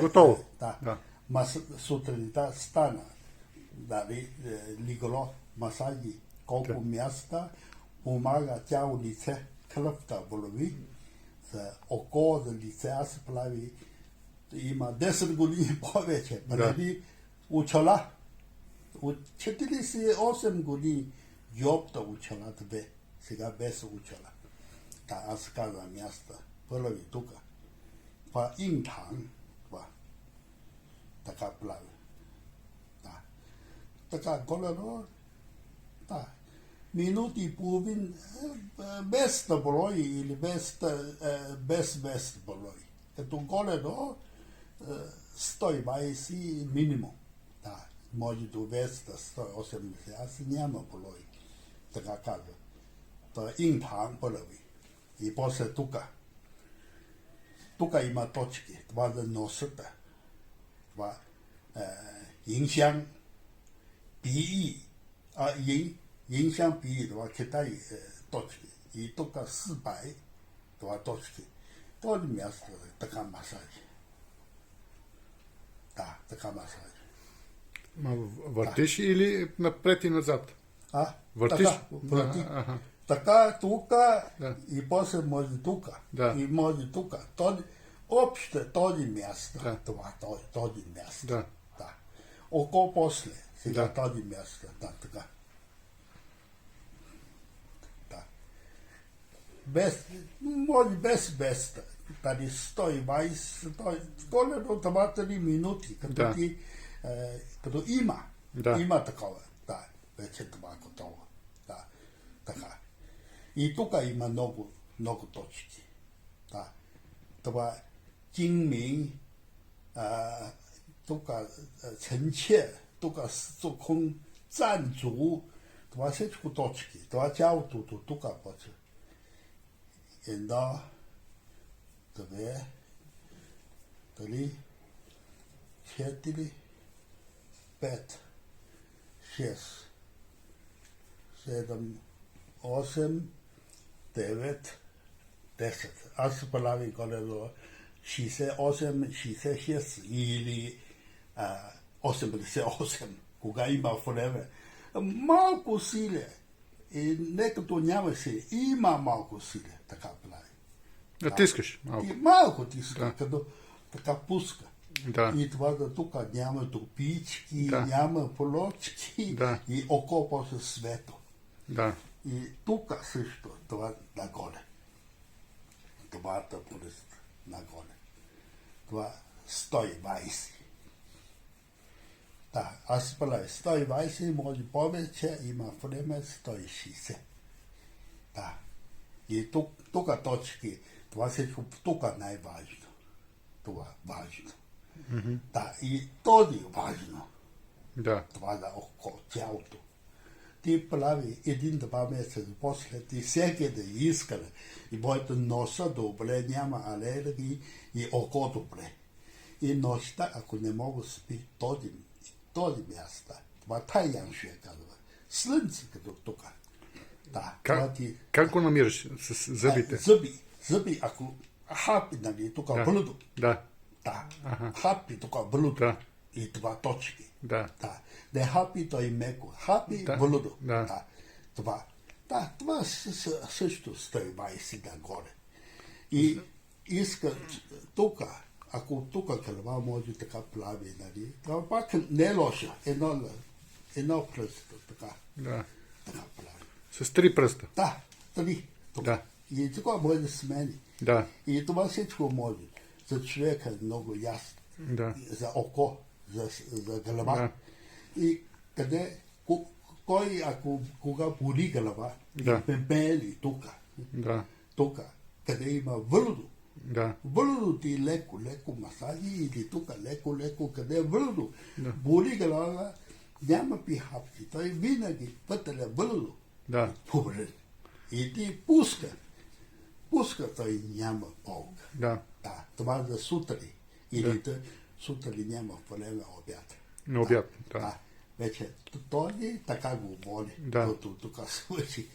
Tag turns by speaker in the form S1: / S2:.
S1: Gotovo.
S2: Da. Ma sutra stana, da ligolo masaji, koliko mjesta, pomaga tja v lice, klopta bolovi, oko za lice, a se pravi, ima 10 godin poveće, pa da bi učala, u 48 godin jobta učala tebe, сега без учила. Аз казвам място, първи тук. Това интан, това. Така прави. Да. Така, горе-долу, да. Минути и половин без брой или без брой. Като горе-долу 120 минимум. Да. Може до 280. Аз няма брой. Така казвам. Интан първи. И после тука. Тука има точки. Това да носят. Това иншан пии. Иншан пии. Това Китай точки. И тука Сибай. Това точки. Този място така масажи. Да, така масажи.
S1: Въртиш или напред и назад? Въртиш?
S2: Така, така, тука и после може тука. И може тука. Общо този място. Това, този място. Да. Око после. Сега този място. Да, така. Да. Може без. Tady 120, горе до 3 минути, като има такова. Да, вече това готово. Да, така. И тук има много точки. Да. Това Jingming, тук Ченче, тук Сукун, Занчу, това всичко точки. Това цялото тук почва. 1, 2, 3, 4, 5, 6, 7, 8, 9, 10. Аз прави горе-долу 68, 66 или 88, кога има време. Малко силе. И не като няма силе, има малко силе, така прави.
S1: Натискаш малко.
S2: И малко тиска, като така пуска. И това да тук няма топички, няма полочки и око после свето. И тук също, това нагоре. Това нагоре. Това 120. Да, аз правя 120, може повече, има време 160. Да. И тук точки, това всичко, тук най-важно. Това важно. Да, и този важно. Това да око, цялото. Ти прави 1-2 месеца, после ти всеки да иска, и моето носа добре, няма алергии и око добре. И нощта, ако не мога да спи този място, това тайяншуе казва, слънце като тук. Да,
S1: как го намираш с зъбите?
S2: Зъби, ако хапи, нали, тук блудо. Да, хапи тук блудо. И това точки. Не хапи, той меко. Хапи, блудо. Това. Да, това също 120 нагоре. И иска тук, ако тук кълва може така плави, нали, това пак не е лошо. Едно пръсто, така. Така плави.
S1: С 3 пръста?
S2: Да, 3. И така може да смени. И това всичко може. За човека е много ясно. За око, за глава. И къде, кой, кога боли глава, пебели тук, къде има върдо. Върдо ти леко масажи или тук леко, къде е върдо. Боли глава, няма пихапки. Той винаги пътеля върдо. И ти пуска, той няма болка. Това за сутри. Или сутри няма време обяд.
S1: На обяд,
S2: вече този така го боли. Тук свърши.